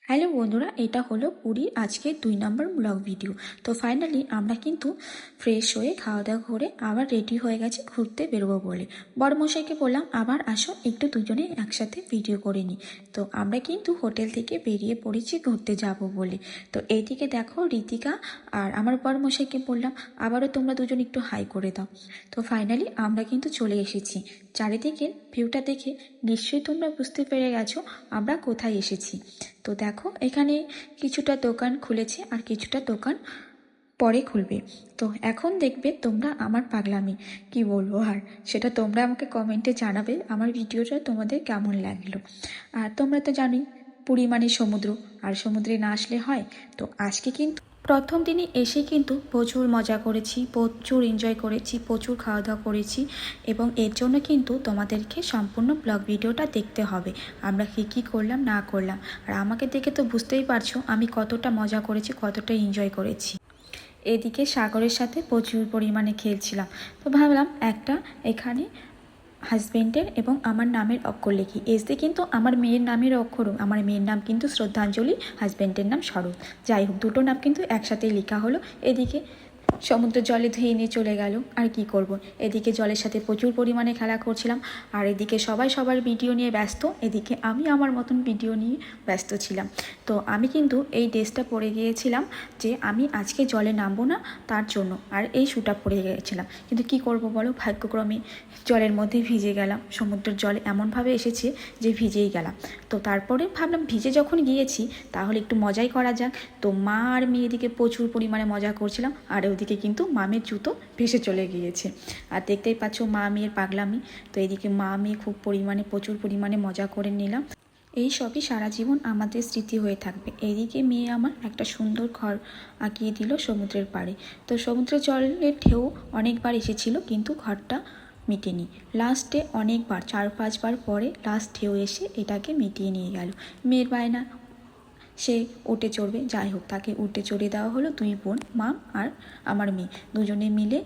Hello বন্ধুরা, এটা হলো পুরীর আজকের 2 নম্বর ব্লগ ভিডিও। তো ফাইনালি আমরা কিন্তু ফ্রেশ হয়ে খাওয়া দাওয়া করে আবার রেডি হয়ে গেছি ঘুরতে বেরোবো বলে। বড়মশাইকে বললাম আবার আসো একটু দুজনে একসাথে ভিডিও করে নিই। তো আমরা কিন্তু হোটেল থেকে বেরিয়ে পড়েছি ঘুরতে যাব বলে। তো এইদিকে দেখো ঋতিকা আর আমার বড়মশাইকে বললাম আবারও তোমরা দুজন একটু হাই করে দাও। তো ফাইনালি আমরা কিন্তু চলে এসেছি। চারিদিকের ভিউটা দেখে নিশ্চয়ই তোমরা বুঝতে পেরে গেছো আমরা কোথায় এসেছি। তো দেখো এখানে কিছুটা দোকান খুলেছে আর কিছুটা দোকান পরে খুলবে। তো এখন দেখবে তোমরা আমার পাগলামি কি বলবো, আর সেটা তোমরা আমাকে কমেন্টে জানাবে আমার ভিডিওটা তোমাদের কেমন লাগলো। আর তোমরা তো জানোই পুরী মানে সমুদ্র, আর সমুদ্রে না আসলে হয়। তো আজকে কিন্তু প্রথম দিনে এসে কিন্তু প্রচুর মজা করেছি, প্রচুর এনজয় করেছি, প্রচুর খাওয়া দাওয়া করেছি এবং এর জন্য কিন্তু তোমাদেরকে সম্পূর্ণ ব্লগ ভিডিওটা দেখতে হবে আমরা কী করলাম না করলাম। আর আমাকে দেখে তো বুঝতেই পারছো আমি কতটা মজা করেছি, কতটা এনজয় করেছি। এদিকে সাগরের সাথে প্রচুর পরিমাণে খেলছিলাম। তো ভাবলাম একটা এখানে হাজব্যান্ডের এবং আমার নামের অক্ষর লিখি। এসে কিন্তু আমার মেয়ের নামের অক্ষরও, আমার মেয়ের নাম কিন্তু শ্রদ্ধাঞ্জলি, হাজব্যান্ডের নাম শরৎ। যাই হোক, দুটো নাম কিন্তু একসাথেই লেখা হলো। এদিকে সমুদ্র জলে ধুয়ে নিয়ে চলে গেল, আর কি করব। এদিকে জলের সাথে প্রচুর পরিমাণে খেলা করছিলাম, আর এদিকে সবাই সবার ভিডিও নিয়ে ব্যস্ত, এদিকে আমি আমার মতন ভিডিও নিয়ে ব্যস্ত ছিলাম। তো আমি কিন্তু এই ড্রেসটা পরে গিয়েছিলাম যে আমি আজকে জলে নামবো না তার জন্য, আর এই শ্যুটা পরে গিয়েছিলাম। কিন্তু কি করব বলো, ভাগ্যক্রমে জলের মধ্যে ভিজে গেলাম। সমুদ্রের জল এমনভাবে এসেছে যে ভিজেই গেলাম। তো তারপরে ভাবলাম ভিজে যখন গিয়েছি তাহলে একটু মজাই করা যাক। তো মা আর মেয়ে এদিকে প্রচুর পরিমাণে মজা করছিলাম, আর ওদিকে কিন্তু মামের জুতো ভেসে চলে গিয়েছে। আর দেখতেই পাচ্ছ মা মেয়ের পাগলামি। তো এদিকে মা মেয়ে খুব পরিমাণে প্রচুর পরিমাণে মজা করে নিলাম। এই সবই সারা জীবন আমাদের স্মৃতি হয়ে থাকবে। এইদিকে মেয়ে আমার একটা সুন্দর ঘর আঁকিয়ে দিল সমুদ্রের পাড়ে। তো সমুদ্রের জলের ঢেউ অনেকবার এসেছিল কিন্তু ঘরটা মিটেনি। লাস্টে অনেকবার 4-5 বার পরে লাস্ট ঢেউ এসে এটাকে মিটিয়ে নিয়ে গেল। মেয়ের বায়না সে উঠে চড়বে, যাই হোক তাকে উঠে চড়ে দেওয়া হলো। 2 বোন, মা আর আমার মেয়ে দুজনে মিলে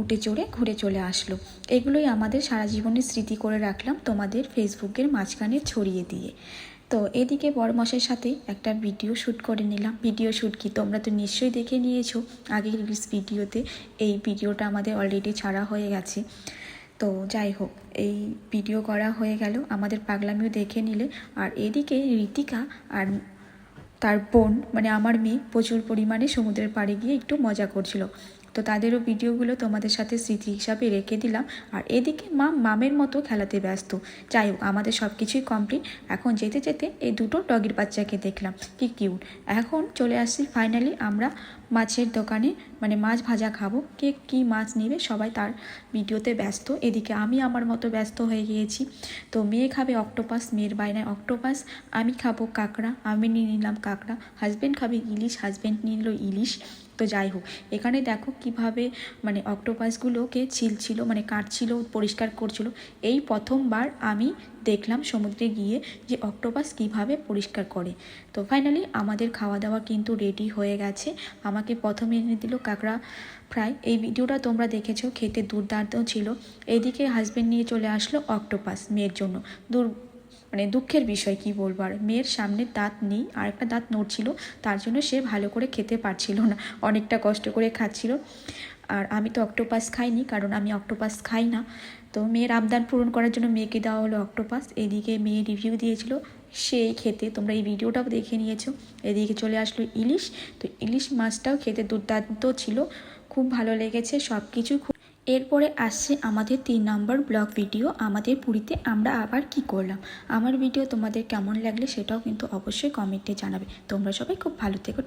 উঠে চড়ে ঘুরে চলে আসলো। এগুলোই আমাদের সারা জীবনের স্মৃতি করে রাখলাম তোমাদের ফেসবুকের মাঝখানে ছড়িয়ে দিয়ে। তো এদিকে বড়মশাইয়ের সাথে একটা ভিডিও শ্যুট করে নিলাম। ভিডিও শ্যুট কি তোমরা তো নিশ্চয়ই দেখে নিয়েছো আগের রিলস ভিডিওতে। এই ভিডিওটা আমাদের অলরেডি ছাড়া হয়ে গেছে। তো যাই হোক, এই ভিডিও করা হয়ে গেল, আমাদের পাগলামিও দেখে নিলে। আর এদিকে ঋতিকা আর তার বোন মানে আমার মেয়ে প্রচুর পরিমাণে সমুদ্রের পাড়ে গিয়ে একটু মজা করছিল। তো তাদেরও ভিডিওগুলো তোমাদের সাথে স্মৃতি হিসাবে রেখে দিলাম। আর এদিকে মা মামের মতো খেলাতে ব্যস্ত। যাই হোক, আমাদের সব কিছুই কমপ্লিট। এখন যেতে যেতে এই দুটো ডগির বাচ্চাকে দেখলাম, কি কিউট। এখন চলে আসছি ফাইনালি আমরা মাছের দোকানে, মানে মাছ ভাজা খাবো। কে কী মাছ নেবে সবাই তার ভিডিওতে ব্যস্ত। এদিকে আমি আমার মতো ব্যস্ত হয়ে গিয়েছি। তো মেয়ে খাবে অক্টোপাস, মেয়ের বায়নায় অক্টোপাস। আমি খাবো কাঁকড়া, আমি নিয়ে নিলাম কাঁকড়া। হাজব্যান্ড খাবে ইলিশ, হাজব্যান্ড নিয়ে নিল ইলিশ। তো যাই হোক, এখানে দেখো কিভাবে মানে অক্টোপাসগুলোকে ছিল মানে কাটছিল, পরিষ্কার করছিল। এই প্রথমবার আমি দেখলাম সমুদ্রে গিয়ে যে অক্টোপাস কিভাবে পরিষ্কার করে। তো ফাইনালি আমাদের খাওয়া দাওয়া কিন্তু রেডি হয়ে গেছে। আমাকে প্রথমে এনে দিল কাঁকড়া ফ্রাই। এই ভিডিওটা তোমরা দেখেছো, খেতে দুর্দান্ত ছিল। এইদিকে হাজব্যান্ড নিয়ে চলে আসলো অক্টোপাস মেয়ের জন্য। মানে দুঃখের বিষয় কি বলবো, আর মেয়ের সামনে দাঁত নেই, আর একটা দাঁত নড়ছিল, তার জন্য সে ভালো করে খেতে পারছিল না, অনেকটা কষ্ট করে খাচ্ছিল। আর আমি তো অক্টোপাস খাইনি, কারণ আমি অক্টোপাস খাই না। তো মেয়ের আবদার পূরণ করার জন্য মেয়েকে দেওয়া হলো অক্টোপাস। এদিকে মেয়ে রিভিউ দিয়েছিল সেই খেতে, তোমরা এই ভিডিওটাও দেখে নিয়েছো। এদিকে চলে আসলো ইলিশ। তো ইলিশ মাছটাও খেতে দুর্দান্ত ছিল, খুব ভালো লেগেছে সব কিছু। এরপরে আসছে আমাদের 3 নম্বর ব্লগ ভিডিও, আমাদের পুরীতে আমরা আবার কি করলাম। আমার ভিডিও তোমাদের কেমন লাগলে সেটাও কিন্তু অবশ্যই কমেন্টে জানাবে। তোমরা সবাই খুব ভালো থেকো।